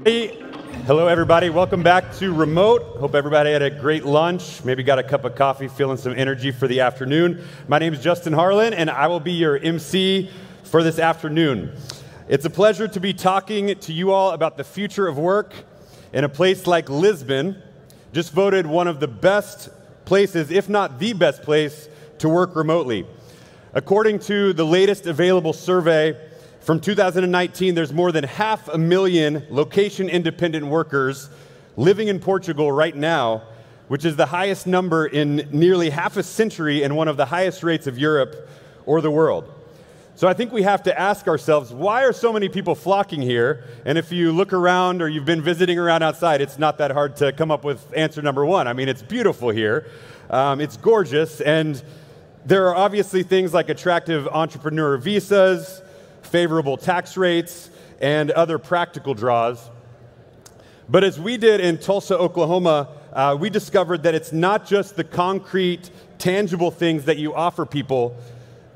Hey, hello everybody, welcome back to Remote. Hope everybody had a great lunch, maybe got a cup of coffee, feeling some energy for the afternoon. My name is Justin Harlan and I will be your MC for this afternoon. It's a pleasure to be talking to you all about the future of work in a place like Lisbon, just voted one of the best places, if not the best place, to work remotely. According to the latest available survey from 2019, there's more than 500,000 location-independent workers living in Portugal right now, which is the highest number in nearly half a century and one of the highest rates of Europe or the world. So I think we have to ask ourselves, why are so many people flocking here? And if you look around or you've been visiting around outside, it's not that hard to come up with answer number one. I mean, it's beautiful here. It's gorgeous. And there are obviously things like attractive entrepreneur visas, favorable tax rates, and other practical draws. But as we did in Tulsa, Oklahoma, we discovered that it's not just the concrete, tangible things that you offer people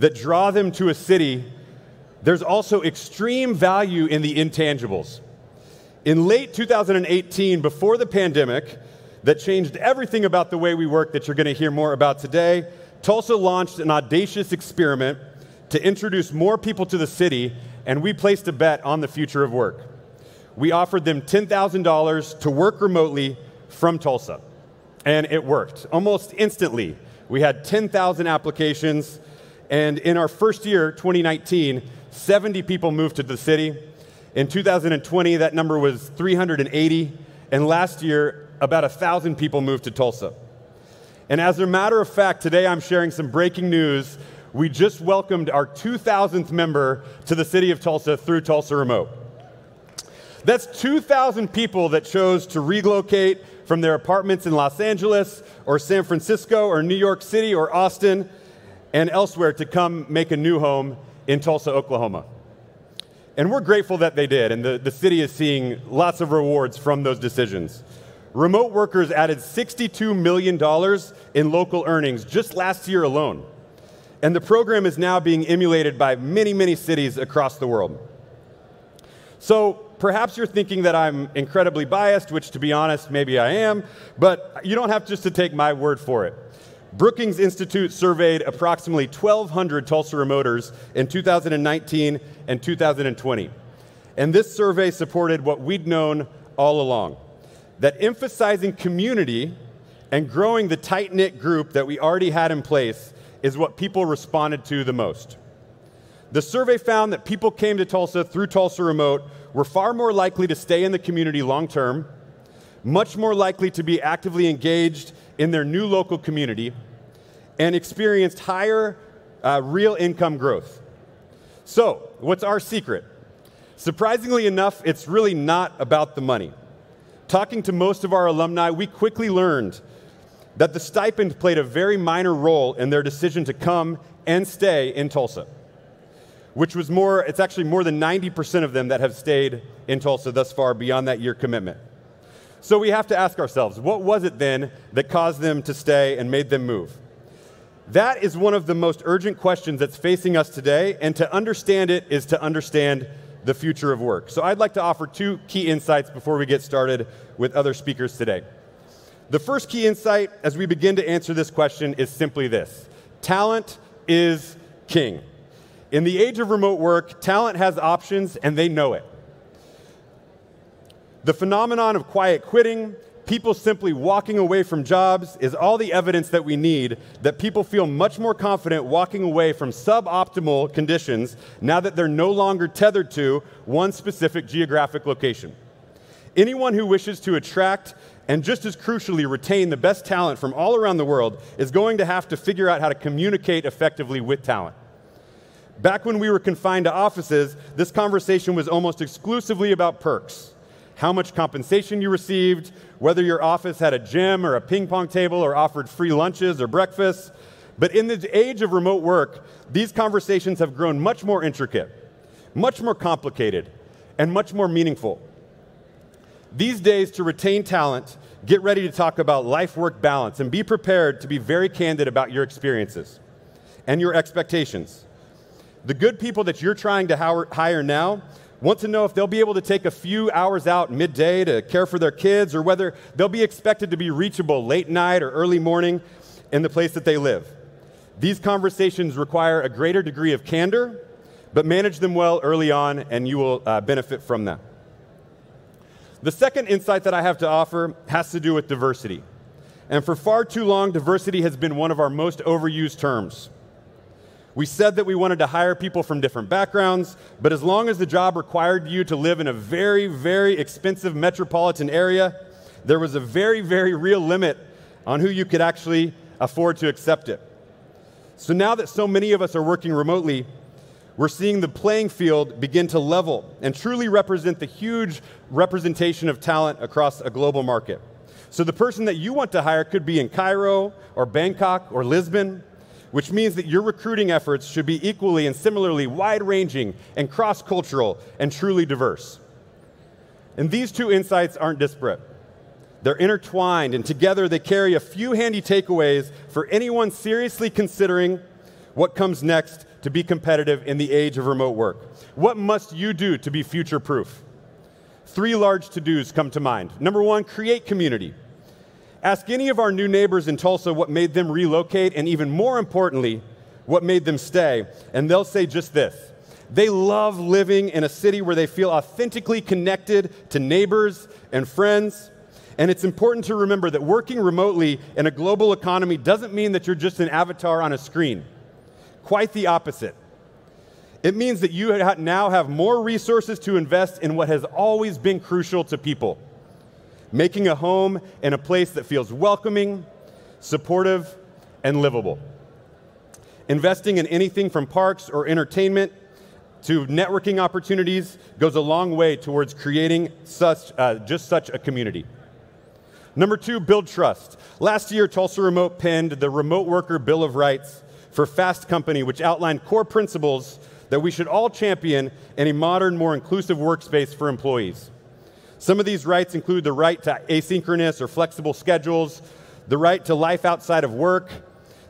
that draw them to a city. There's also extreme value in the intangibles. In late 2018, before the pandemic, that changed everything about the way we work that you're going to hear more about today, Tulsa launched an audacious experiment to introduce more people to the city, and we placed a bet on the future of work. We offered them $10,000 to work remotely from Tulsa, and it worked almost instantly. We had 10,000 applications, and in our first year, 2019, 70 people moved to the city. In 2020, that number was 380, and last year, about 1,000 people moved to Tulsa. And as a matter of fact, today I'm sharing some breaking news. We just welcomed our 2,000th member to the city of Tulsa through Tulsa Remote. That's 2,000 people that chose to relocate from their apartments in Los Angeles or San Francisco or New York City or Austin and elsewhere to come make a new home in Tulsa, Oklahoma. And we're grateful that they did, and the city is seeing lots of rewards from those decisions. Remote workers added $62 million in local earnings just last year alone. And the program is now being emulated by many, many cities across the world. So perhaps you're thinking that I'm incredibly biased, which to be honest, maybe I am, but you don't have just to take my word for it. Brookings Institute surveyed approximately 1,200 Tulsa Remoters in 2019 and 2020. And this survey supported what we'd known all along, that emphasizing community and growing the tight-knit group that we already had in place is what people responded to the most. The survey found that people came to Tulsa through Tulsa Remote were far more likely to stay in the community long-term, much more likely to be actively engaged in their new local community, and experienced higher real income growth. So, what's our secret? Surprisingly enough, it's really not about the money. Talking to most of our alumni, we quickly learned that the stipend played a very minor role in their decision to come and stay in Tulsa, which was it's actually more than 90% of them that have stayed in Tulsa thus far beyond that year commitment. So we have to ask ourselves, what was it then that caused them to stay and made them move? That is one of the most urgent questions that's facing us today, and to understand it is to understand the future of work. So I'd like to offer two key insights before we get started with other speakers today. The first key insight as we begin to answer this question is simply this: talent is king. In the age of remote work, talent has options and they know it. The phenomenon of quiet quitting, people simply walking away from jobs, is all the evidence that we need that people feel much more confident walking away from suboptimal conditions now that they're no longer tethered to one specific geographic location. Anyone who wishes to attract and just as crucially retain the best talent from all around the world is going to have to figure out how to communicate effectively with talent. Back when we were confined to offices, this conversation was almost exclusively about perks. How much compensation you received, whether your office had a gym or a ping pong table or offered free lunches or breakfasts. But in the age of remote work, these conversations have grown much more intricate, much more complicated, and much more meaningful. These days, to retain talent, get ready to talk about life-work balance and be prepared to be very candid about your experiences and your expectations. The good people that you're trying to hire now want to know if they'll be able to take a few hours out midday to care for their kids, or whether they'll be expected to be reachable late night or early morning in the place that they live. These conversations require a greater degree of candor, but manage them well early on, and you will benefit from that. The second insight that I have to offer has to do with diversity. And for far too long, diversity has been one of our most overused terms. We said that we wanted to hire people from different backgrounds, but as long as the job required you to live in a very, very expensive metropolitan area, there was a very, very real limit on who you could actually afford to accept it. So now that so many of us are working remotely, we're seeing the playing field begin to level and truly represent the huge representation of talent across a global market. So the person that you want to hire could be in Cairo or Bangkok or Lisbon, which means that your recruiting efforts should be equally and similarly wide-ranging and cross-cultural and truly diverse. And these two insights aren't disparate. They're intertwined, and together they carry a few handy takeaways for anyone seriously considering what comes next to be competitive in the age of remote work. What must you do to be future-proof? 3 large to-dos come to mind. Number 1, create community. Ask any of our new neighbors in Tulsa what made them relocate, and even more importantly, what made them stay, and they'll say just this. They love living in a city where they feel authentically connected to neighbors and friends. And it's important to remember that working remotely in a global economy doesn't mean that you're just an avatar on a screen. Quite the opposite. It means that you now have more resources to invest in what has always been crucial to people: making a home in a place that feels welcoming, supportive, and livable. Investing in anything from parks or entertainment to networking opportunities goes a long way towards creating just such a community. Number 2, build trust. Last year, Tulsa Remote penned the Remote Worker Bill of Rights for Fast Company, which outlined core principles that we should all champion in a modern, more inclusive workspace for employees. Some of these rights include the right to asynchronous or flexible schedules, the right to life outside of work,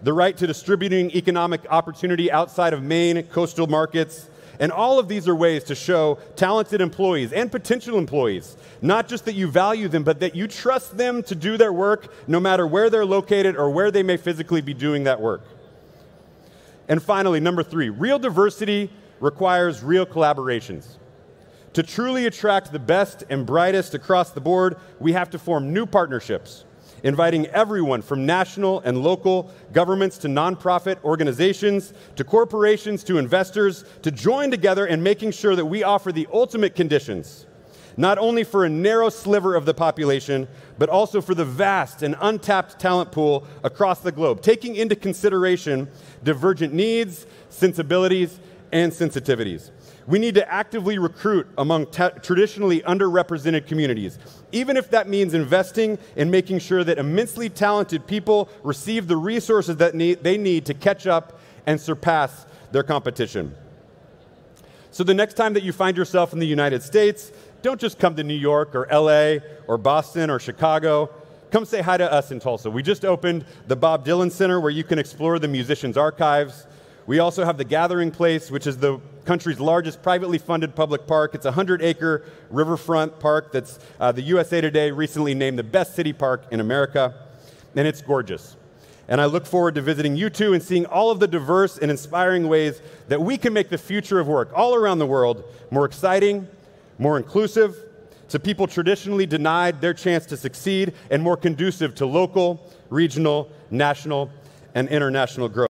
the right to distributing economic opportunity outside of main coastal markets. And all of these are ways to show talented employees and potential employees, not just that you value them, but that you trust them to do their work no matter where they're located or where they may physically be doing that work. And finally, number 3, real diversity requires real collaborations. To truly attract the best and brightest across the board, we have to form new partnerships, inviting everyone from national and local governments to nonprofit organizations, to corporations, to investors, to join together in making sure that we offer the ultimate conditions, not only for a narrow sliver of the population, but also for the vast and untapped talent pool across the globe, taking into consideration divergent needs, sensibilities, and sensitivities. We need to actively recruit among traditionally underrepresented communities, even if that means investing in making sure that immensely talented people receive the resources that they need to catch up and surpass their competition. So the next time that you find yourself in the United States, don't just come to New York or LA or Boston or Chicago. Come say hi to us in Tulsa. We just opened the Bob Dylan Center, where you can explore the musician's archives. We also have the Gathering Place, which is the country's largest privately funded public park. It's a 100-acre riverfront park that's the USA Today recently named the best city park in America, and it's gorgeous. And I look forward to visiting you too and seeing all of the diverse and inspiring ways that we can make the future of work all around the world more exciting, more inclusive, to people traditionally denied their chance to succeed, and more conducive to local, regional, national, and international growth.